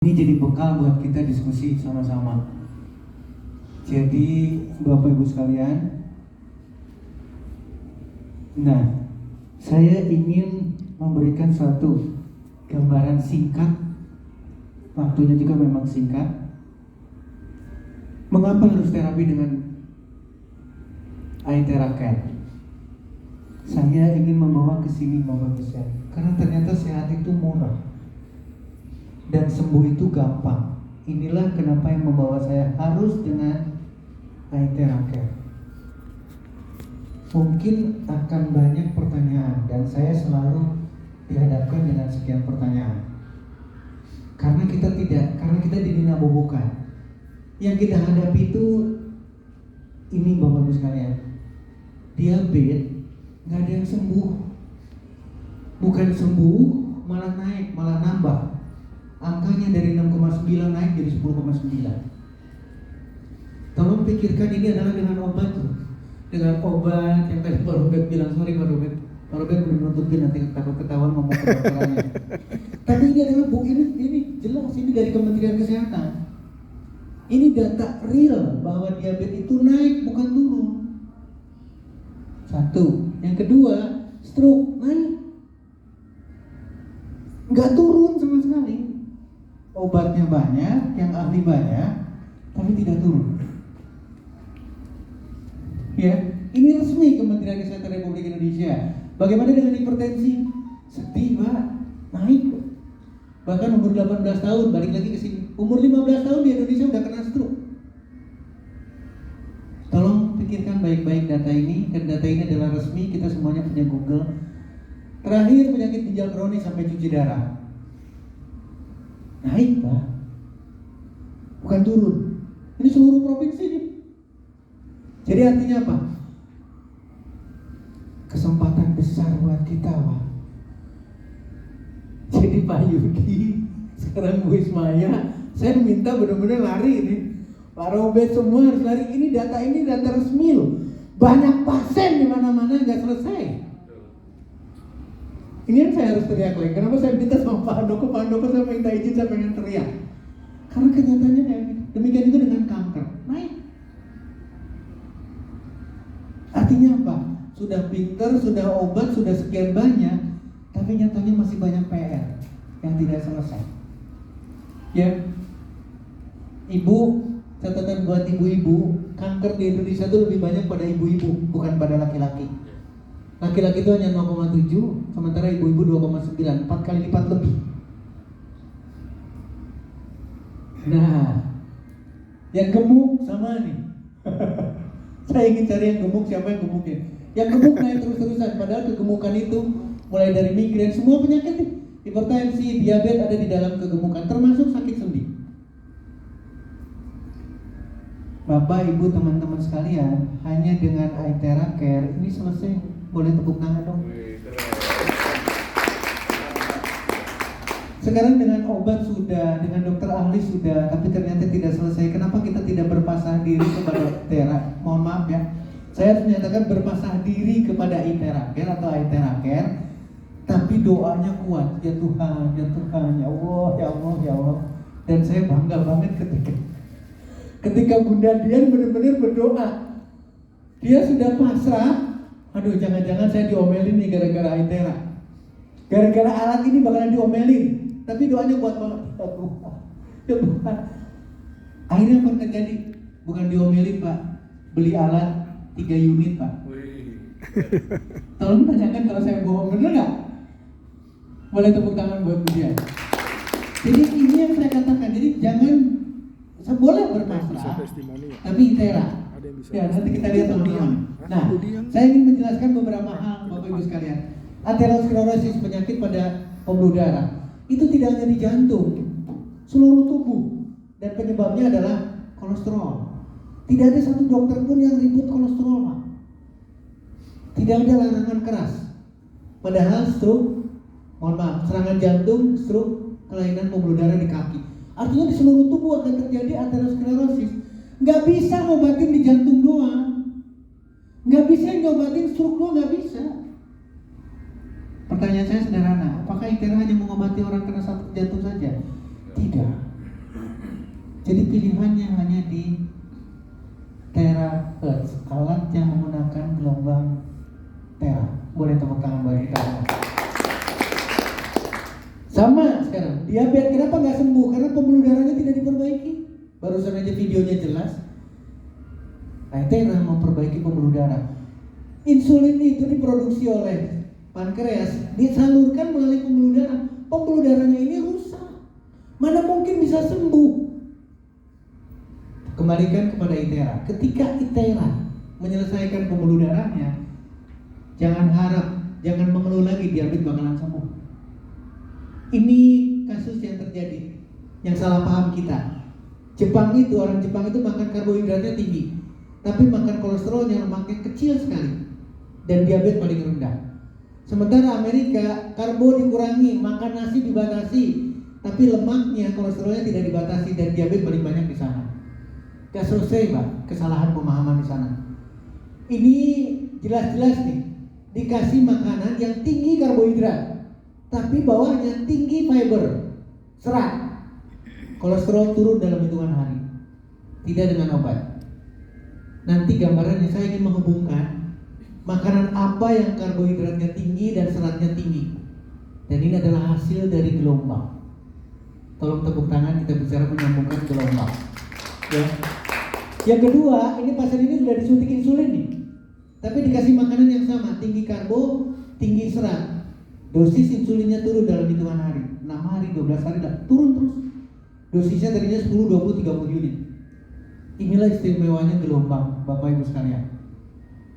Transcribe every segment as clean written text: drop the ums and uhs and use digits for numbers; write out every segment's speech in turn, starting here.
Ini jadi bekal buat kita diskusi sama-sama. Jadi Bapak Ibu sekalian, saya ingin memberikan suatu gambaran singkat. Waktunya juga memang singkat. Mengapa harus terapi dengan Aithera Care? Saya ingin membawa ke sini Bapak Ibu sekalian, karena ternyata sehat itu murah dan sembuh itu gampang. Inilah kenapa yang membawa saya harus dengan Aithera Care. Mungkin akan banyak pertanyaan dan saya selalu dihadapkan dengan sekian pertanyaan. Karena kita dinabobokan. Yang kita hadapi itu ini Bapak Ibu sekalian. Diabetes nggak ada yang sembuh. Bukan sembuh, malah naik, malah nambah. Angkanya dari 6,9 naik jadi 10,9. Tolong pikirkan ini adalah dengan obat tuh. Dengan obat yang tadi Pak Robert bilang, sorry Pak Robert belum nutupin, nanti takut ketahuan ngomong kedokterannya. Tapi ini adalah ini jelas, ini dari Kementerian Kesehatan. Ini data real bahwa diabetes itu naik bukan turun. Satu. Yang kedua, stroke naik. Nggak turun sama sekali. Obatnya banyak, yang ahli banyak, tapi tidak turun. Ya, ini resmi Kementerian Kesehatan Republik Indonesia. Bagaimana dengan hipertensi? Sedih Pak, naik. Bahkan umur 18 tahun, balik lagi ke sini. Umur 15 tahun di Indonesia udah kena stroke. Tolong pikirkan baik-baik data ini, dan data ini adalah resmi, kita semuanya punya Google. Terakhir penyakit ginjal kronis sampai cuci darah. Naik Pak, bukan turun. Ini seluruh provinsi nih. Jadi artinya apa? Kesempatan besar buat kita Pak. Jadi Pak Yudi, sekarang Bu Ismaya, saya minta benar-benar lari ini. Pak Robert semua harus lari. Ini data resmi loh. Banyak pasien di mana-mana nggak selesai. Ini yang saya harus teriak lagi. Kenapa saya minta sama Pak Handoko saya minta izin, saya pengen teriak. Karena kenyataannya kayak gitu. Demikian juga dengan kanker, naik. Artinya apa? Sudah pinter, sudah obat, sudah sekian banyak, tapi nyatanya masih banyak PR yang tidak selesai. Ya, Ibu, catatan buat ibu-ibu, kanker di Indonesia itu lebih banyak pada ibu-ibu, bukan pada laki-laki. Laki-laki itu hanya 0,7, sementara ibu-ibu 2,9, 4 kali lipat lebih. Nah, yang gemuk sama nih. Saya ingin cari yang gemuk, siapa yang gemuknya? Yang gemuk naik terus-terusan, padahal kegemukan itu mulai dari migrain, semua penyakit nih. Hipertensi, diabetes ada di dalam kegemukan, termasuk sakit sendi. Bapak, Ibu, teman-teman sekalian, hanya dengan Aithera Care ini selesai. Boleh tepuk tangan dong. Sekarang dengan obat sudah, dengan dokter ahli sudah, tapi ternyata tidak selesai. Kenapa kita tidak berpasrah diri kepada Aithera? Mohon maaf ya, saya harus menyatakan berpasrah diri kepada Aithera Care atau Aithera Care, tapi doanya kuat. Ya Tuhan, ya Tuhan, ya Allah, ya Allah, ya Allah. Dan saya bangga banget ketika Bunda Dian benar-benar berdoa. Dia sudah pasrah. Aduh, jangan-jangan saya diomelin nih gara-gara Aithera. Gara-gara alat ini bakalan diomelin. Tapi doanya kuat banget. Ya Tuhan. Akhirnya apa terjadi? Bukan diomelin Pak, beli alat 3 unit Pak. Tolong tanyakan kalau saya bohong, bener nggak? Boleh tepuk tangan buat Budian. Jadi ini yang saya katakan. Jadi jangan, boleh berpasrah, tapi Aithera. Ya, nanti kita lihat teman-teman. Nah, saya ingin menjelaskan beberapa hal Bapak Ibu sekalian. Aterosklerosis, penyakit pada pembuluh darah, itu tidak hanya di jantung, seluruh tubuh, dan penyebabnya adalah kolesterol. Tidak ada satu dokter pun yang ribut kolesterol, Pak. Tidak ada larangan keras. Padahal stroke, mohon maaf, serangan jantung, stroke, kelainan pembuluh darah di kaki. Artinya di seluruh tubuh akan terjadi aterosklerosis. Nggak bisa ngobatin di jantung doang, nggak bisa ngobatin stroke doang, nggak bisa. Pertanyaan saya sederhana, apakah Aithera hanya mengobati orang kena sakit jantung saja? Tidak. Jadi pilihannya hanya di terahertz, alat yang menggunakan gelombang tera. Boleh tepuk tangan bagi kita. Sama sekarang, diabetes kenapa nggak sembuh? Karena pembuluh darahnya tidak diperbaiki. Barusan aja videonya jelas. Tera memperbaiki pembuluh darah. Insulin itu diproduksi oleh pankreas, disalurkan melalui pembuluh darah. Pembuluh darahnya ini rusak. Mana mungkin bisa sembuh? Kembalikan kepada ITERA. Ketika ITERA menyelesaikan pembuluh darahnya, jangan harap, jangan mengeluh lagi diabetes bakalan sembuh. Ini kasus yang terjadi, yang salah paham kita. Orang Jepang itu makan karbohidratnya tinggi, tapi makan kolesterolnya, lemaknya kecil sekali, dan diabetes paling rendah. Sementara Amerika, karbo dikurangi, makan nasi dibatasi, tapi lemaknya, kolesterolnya tidak dibatasi, dan diabetes paling banyak di sana. Gak selesai Pak, kesalahan pemahaman di sana. Ini jelas-jelas nih, dikasih makanan yang tinggi karbohidrat, tapi bawahnya tinggi fiber, serat. Kolesterol turun dalam hitungan hari, tidak dengan obat. Nanti gambarannya saya ingin menghubungkan makanan apa yang karbohidratnya tinggi dan seratnya tinggi. Dan ini adalah hasil dari gelombang. Tolong tepuk tangan, kita bicara menyambungkan gelombang. Ya. Yang kedua, ini pasien ini sudah disuntik insulin nih, tapi dikasih makanan yang sama, tinggi karbo, tinggi serat. Dosis insulinnya turun dalam hitungan hari, 6 hari, 12 hari, turun terus. Dosisnya tadinya 10, 20, 30 unit. Inilah istimewanya gelombang, Bapak Ibu sekalian.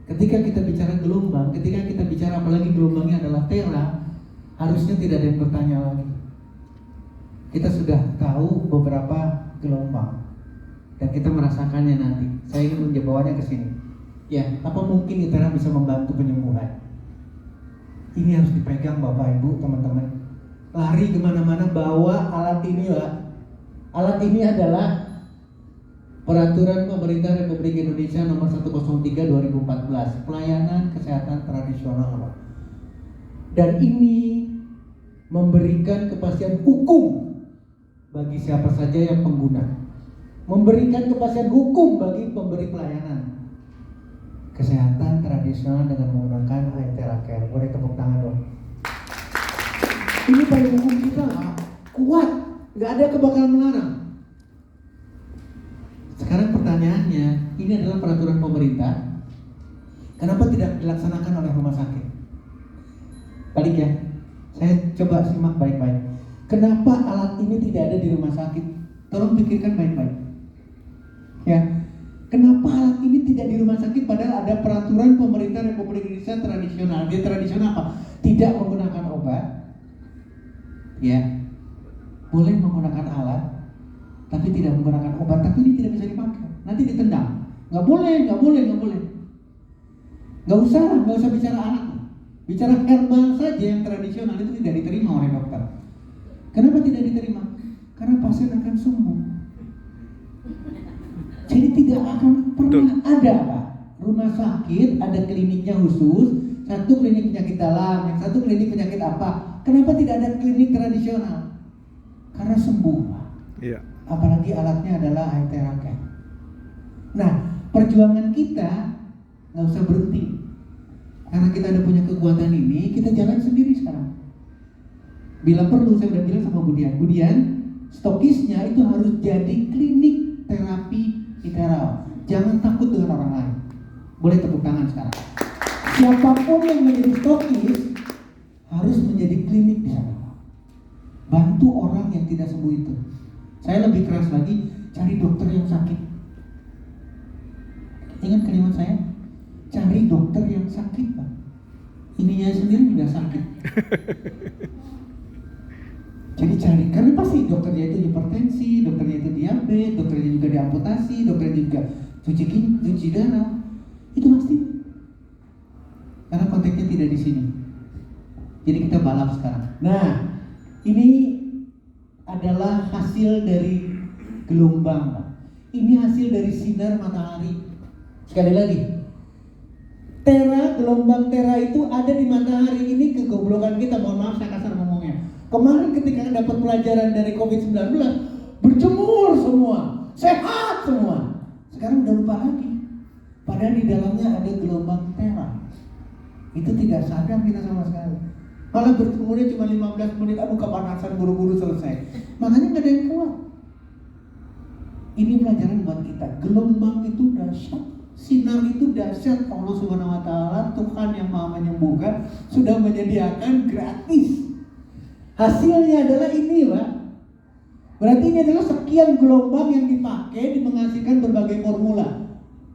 Ketika kita bicara gelombang, ketika kita bicara apalagi gelombangnya adalah tera, harusnya tidak ada yang bertanya lagi. Kita sudah tahu beberapa gelombang dan kita merasakannya nanti. Saya ingin menjawabnya ke sini. Ya, apa mungkin ITERA bisa membantu penyembuhan? Ini harus dipegang Bapak Ibu, teman-teman. Lari kemana-mana bawa alat ini lah. Alat ini adalah Peraturan Pemerintah Republik Indonesia Nomor 103 2014, Pelayanan Kesehatan Tradisional. Dan ini memberikan kepastian hukum bagi siapa saja yang pengguna. Memberikan kepastian hukum bagi pemberi pelayanan kesehatan tradisional dengan menggunakan ITERA Care. Boleh tepuk tangan dong. Ini pada hukum kita kuat, nggak ada kebakalan melarang. Sekarang pertanyaannya, ini adalah peraturan pemerintah. Kenapa tidak dilaksanakan oleh rumah sakit? Balik ya, saya coba simak baik-baik. Kenapa alat ini tidak ada di rumah sakit? Tolong pikirkan baik-baik. Ya, kenapa alat ini tidak di rumah sakit padahal ada peraturan pemerintah Republik Indonesia tradisional? Dia tradisional apa? Tidak menggunakan obat. Ya, boleh menggunakan alat, tapi tidak menggunakan obat. Tapi ini tidak bisa dipakai. Nanti ditendang. Nggak boleh. Nggak usah bicara alat. Bicara herbal saja yang tradisional itu tidak diterima oleh dokter. Kenapa tidak diterima? Karena pasien akan sembuh. Jadi tidak akan pernah ada Pak, rumah sakit ada kliniknya khusus, satu klinik penyakit dalam, yang satu klinik penyakit apa. Kenapa tidak ada klinik tradisional? Karena sembuh Pak. Iya. Apalagi alatnya adalah ITERA Care. Nah, perjuangan kita nggak usah berhenti. Karena kita ada punya kekuatan ini, kita jalan sendiri sekarang. Bila perlu, saya udah bilang sama Budian, stokisnya itu harus jadi klinik terapi ITERA. Jangan takut dengan orang lain. Boleh tepuk tangan sekarang. Siapapun yang menjadi stokis harus menjadi klinik di sana. Bantu orang yang tidak sembuh itu. Saya lebih keras lagi, cari dokter yang sakit. Ingat kalimat saya? Cari dokter yang sakit Pak. Ininya sendiri sudah sakit. Jadi cari, karena pasti dokternya itu hipertensi, dokternya itu diabetes, dokternya juga diamputasi, dokternya juga cuci darah. Itu pasti. Karena konteksnya tidak di sini. Jadi kita balap sekarang. Nah, ini adalah hasil dari gelombang Pak. Ini hasil dari sinar matahari. Sekali lagi, gelombang tera itu ada di matahari. Ini kegoblokan kita, mohon maaf saya kasar ngomongnya. Kemarin ketika dapat pelajaran dari COVID-19, berjemur semua semua, sehat semua. Sekarang udah lupa lagi. Padahal di dalamnya ada gelombang tera. Itu tidak sadar kita sama sekali. Malah bertemunya cuma 15 menit, aduh kepanasan, buru-buru selesai. Makanya gak ada yang kuat. Ini pelajaran buat kita. Gelombang itu dahsyat, sinar itu dahsyat. Allah Subhanahu wa Ta'ala, Tuhan yang Maha Menyembuhkan, sudah menyediakan gratis. Hasilnya adalah ini, Pak. Berarti ini adalah sekian gelombang yang dipakai menghasilkan berbagai formula.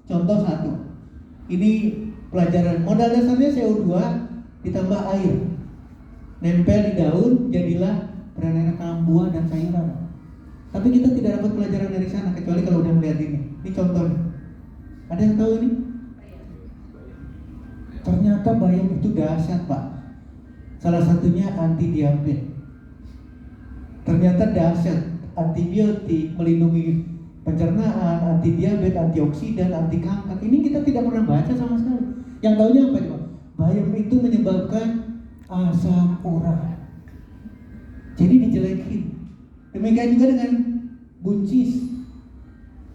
Contoh satu, ini pelajaran modal dasarnya CO2 ditambah air, nempel di daun, jadilah beraneka buah dan sayuran. Tapi kita tidak dapat pelajaran dari sana kecuali kalau udah melihat ini. Ini contohnya. Ada yang tahu ini? Ternyata bayam itu dahsyat, Pak. Salah satunya anti diabetes. Ternyata dahsyat, antibiotik, melindungi pencernaan, anti diabetes, antioksidan, anti kanker. Ini kita tidak pernah baca sama sekali. Yang tahunya apa coba? Bayam itu menyebabkan asam urat. Jadi dijelekin. Demikian juga dengan buncis.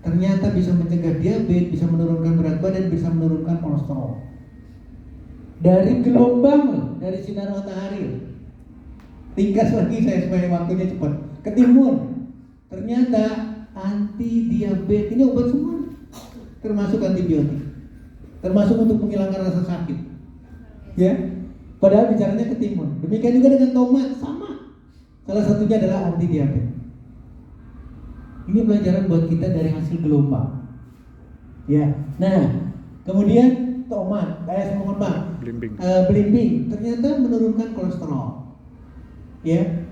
Ternyata bisa mencegah diabetes, bisa menurunkan berat badan, bisa menurunkan kolesterol. Dari gelombang, dari sinar matahari. Ringkas lagi saya supaya waktunya cepat. Ketimun. Ternyata anti diabetes, ini obat semua, termasuk antibiotik, termasuk untuk menghilangkan rasa sakit, ya. Padahal bicaranya ketimun. Demikian juga dengan tomat, sama. Salah satunya adalah anti diabetes. Ini pelajaran buat kita dari hasil gelombang, ya. Nah, kemudian tomat, belimbing, ternyata menurunkan kolesterol, ya.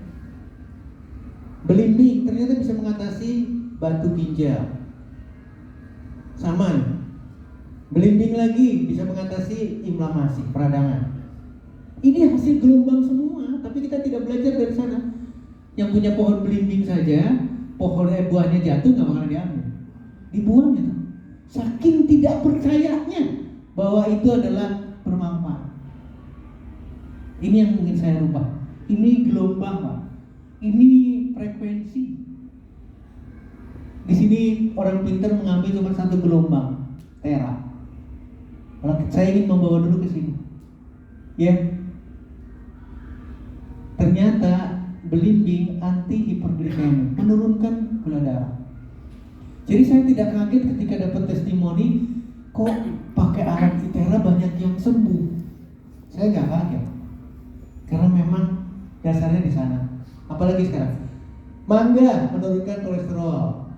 Belimbing ternyata bisa mengatasi batu ginjal. Saman. Belimbing lagi bisa mengatasi inflamasi, peradangan. Ini hasil gelombang semua, tapi kita tidak belajar dari sana. Yang punya pohon belimbing saja, pohon buahnya jatuh nggak bakalan diambil, dibuang itu. Saking tidak percayanya bahwa itu adalah bermanfaat. Ini yang mungkin saya lupa. Ini gelombang, Pak. Ini frekuensi. Di sini orang pintar mengambil cuma satu gelombang, tera. Kalau saya ingin membawa dulu ke sini, ya. Ternyata belimbing anti hiperglikemik, menurunkan gula darah. Jadi saya tidak kaget ketika dapat testimoni, kok pakai alat Itera banyak yang sembuh. Saya nggak kaget, karena memang dasarnya di sana. Apalagi sekarang, mangga menurunkan kolesterol,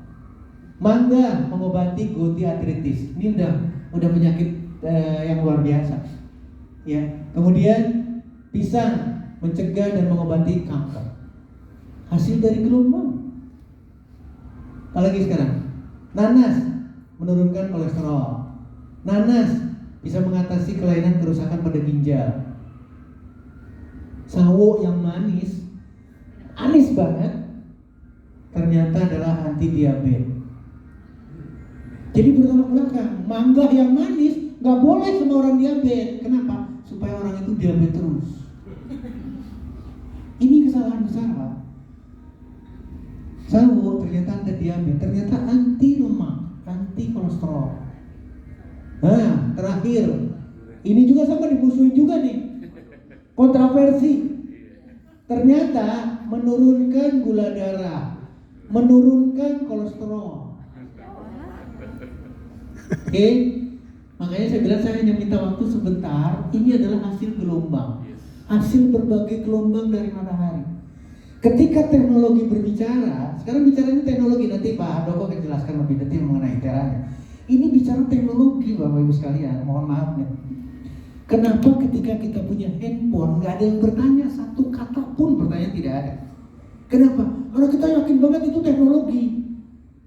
mangga mengobati gouty arthritis. Ini udah penyakit yang luar biasa, ya. Kemudian pisang mencegah dan mengobati kanker. Hasil dari gelombang. Apalagi sekarang, nanas menurunkan kolesterol. Nanas bisa mengatasi kelainan kerusakan pada ginjal. Sawo yang manis banget, ternyata adalah anti diabetes. Jadi bertolak belakang, mangga yang manis nggak boleh sama orang diabetes. Kenapa? Supaya orang itu diabetes terus. Ini kesalahan besar, Pak. Sawo ternyata anti diabetes, ternyata anti lemak, anti kolesterol. Nah, terakhir, ini juga sama dimusuhin juga nih. Kontroversi. Ternyata menurunkan gula darah, menurunkan kolesterol. Oke, makanya saya bilang saya hanya minta waktu sebentar. Ini adalah hasil gelombang, hasil berbagai gelombang dari matahari. Ketika teknologi berbicara, sekarang bicaranya teknologi, nanti Pak Handoko akan jelaskan lebih detail mengenai teranya. Ini bicara teknologi, Bapak Ibu sekalian. Mohon maaf nih. Kenapa ketika kita punya handphone nggak ada yang bertanya satu kata pun, pertanyaan tidak ada. Kenapa? Karena kita yakin banget itu teknologi,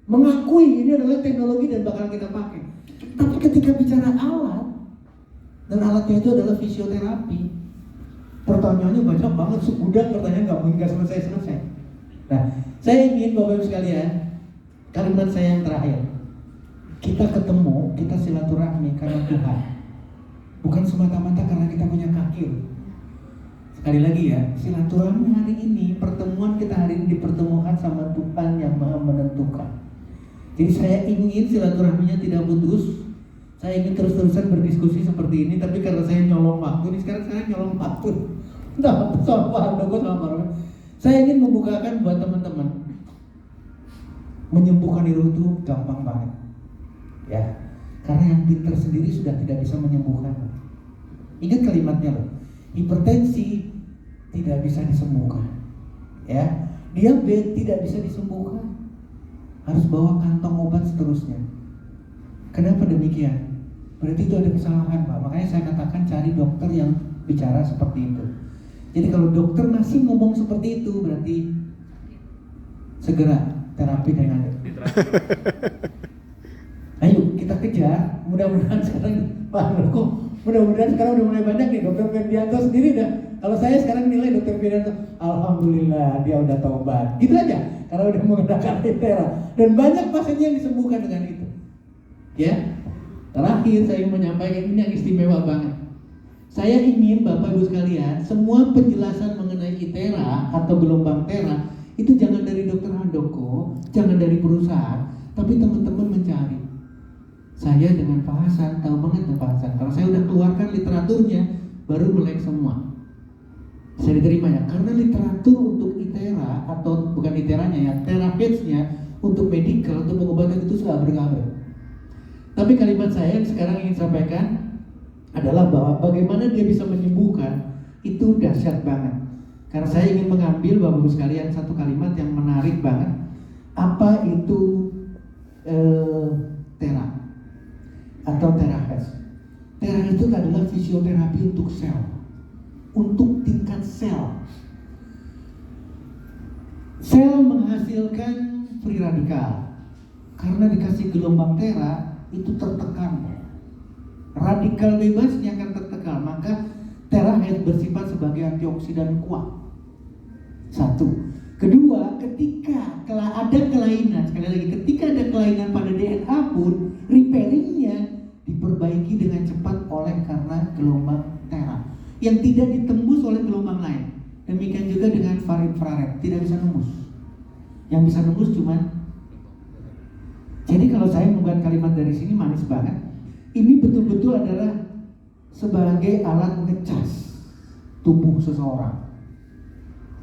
mengakui ini adalah teknologi dan bakal kita pakai. Tapi ketika bicara alat, dan alatnya itu adalah fisioterapi, pertanyaannya banyak banget, segudang pertanyaan nggak selesai. Nah, saya ingin Bapak Ibu sekalian, kalimat saya yang terakhir, kita ketemu, kita silaturahmi karena Tuhan, bukan semata-mata karena kita punya kaki. Sekali lagi ya, silaturahmi hari ini, pertemuan kita hari ini dipertemukan sama Tuhan yang Maha menentukan. Jadi saya ingin silaturahminya tidak putus. Saya ingin terus-terusan berdiskusi seperti ini, tapi karena saya nyolong waktu, ini sekarang saya nyolong waktu. Entah sama Pak Handoko sama Pak Robert. Saya ingin membukakan buat teman-teman. Menyembuhkan itu gampang banget. Ya, karena yang pintar sendiri sudah tidak bisa menyembuhkan. Ingat kalimatnya loh. Hipertensi tidak bisa disembuhkan. Ya, diabetes tidak bisa disembuhkan. Harus bawa kantong obat seterusnya. Kenapa demikian? Berarti itu ada kesalahan, Pak. Makanya saya katakan cari dokter yang bicara seperti itu. Jadi kalau dokter masih ngomong seperti itu, berarti segera terapi dengan ayo kita kejar. Mudah-mudahan sekarang Pak Handoko, mudah-mudahan sekarang udah mulai banyak nih. Dokter Ferdianto sendiri udah, kalau saya sekarang nilai Dokter Ferdianto, alhamdulillah dia udah tobat. Gitu aja, karena udah menggunakan iTera. Dan banyak pasien yang disembuhkan dengan itu. Ya, terakhir saya ingin menyampaikan ini yang istimewa banget. Saya ingin Bapak Ibu sekalian, semua penjelasan mengenai iTera atau gelombang Tera itu jangan dari Dokter Handoko, jangan dari perusahaan, tapi teman-teman mencari. Saya dengan Pak Hasan tahu banget Pak Hasan. Kalau saya udah keluarkan literaturnya, baru melek semua. Bisa diterima ya, karena literatur untuk iTera atau bukan iTeranya ya, Teraheads-nya untuk medical, untuk pengobatan itu sudah berkabar. Tapi kalimat saya yang sekarang ingin sampaikan adalah bahwa bagaimana dia bisa menyembuhkan itu dahsyat banget. Karena saya ingin mengambil Bapak Ibu sekalian satu kalimat yang menarik banget. Apa itu Tera atau Teraheads? Tera itu adalah fisioterapi untuk sel, untuk tingkat sel. Sel menghasilkan free radikal. Karena dikasih gelombang Tera itu tertekan. Radikal bebasnya akan tertekan, maka Teraheads bersifat sebagai antioksidan kuat. Satu. Kedua, ketika ada kelainan, sekali lagi, ketika ada kelainan pada DNA pun, repairingnya diperbaiki dengan cepat oleh karena gelombang Tera yang tidak ditembus oleh gelombang lain. Demikian juga dengan far infrared, tidak bisa nembus. Yang bisa nembus cuman. Jadi kalau saya membuat kalimat dari sini manis banget. Ini betul-betul adalah sebagai alat ngecas tubuh seseorang.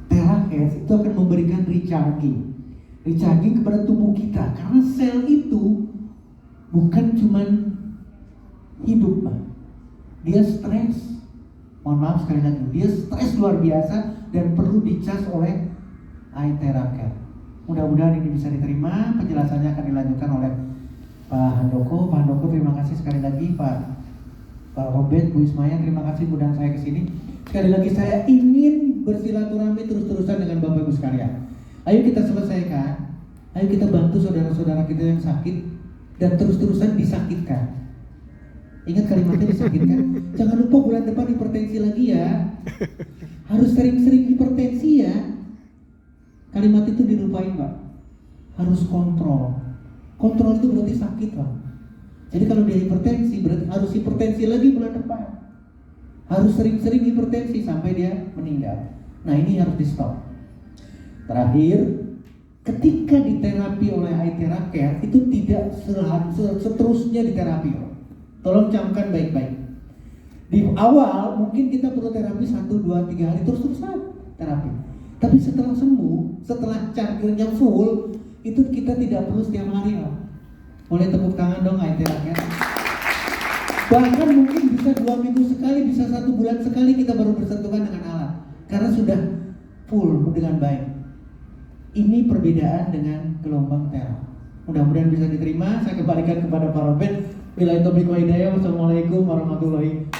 Teraheads itu akan memberikan recharging kepada tubuh kita, karena sel itu bukan cuman hidup, Pak. Dia stres. Mohon maaf sekali lagi, dia stres luar biasa dan perlu dicas oleh iTera Care. Mudah-mudahan ini bisa diterima. Penjelasannya akan dilanjutkan oleh Pak Handoko. Pak Handoko, terima kasih sekali lagi. Pak Robert, Bu Ismaya, terima kasih undang saya ke sini. Sekali lagi saya ingin bersilaturahmi terus-terusan dengan Bapak Ibu sekalian. Ayo kita selesaikan. Ayo kita bantu saudara-saudara kita yang sakit dan terus-terusan disakitkan. Ingat kalimatnya disakitkan. Jangan lupa bulan depan hipertensi lagi ya. Harus sering-sering hipertensi ya. Kalimat itu dilupain, Pak. Harus kontrol. Kontrol itu berarti sakit, Pak. Jadi kalau dia hipertensi, berarti harus hipertensi lagi bulan depan. Harus sering-sering hipertensi sampai dia meninggal. Nah, ini harus di stop. Terakhir, ketika diterapi oleh iTera Care itu tidak seterusnya diterapi. Tolong camkan baik-baik. Di awal mungkin kita perlu terapi 1, 2, 3 hari terus-terusan terapi. Tapi setelah sembuh, setelah chargernya full, itu kita tidak perlu setiap hari, Pak. Boleh tepuk tangan dong iTera Care. Bahkan mungkin bisa 2 minggu sekali, bisa 1 bulan sekali kita baru bersentuhan dengan alat, karena sudah full dengan baik. Ini perbedaan dengan gelombang Tera. Mudah-mudahan bisa diterima. Saya kembalikan kepada Pak Robert. Billahi taufiq wal hidayah. Wassalamualaikum warahmatullahi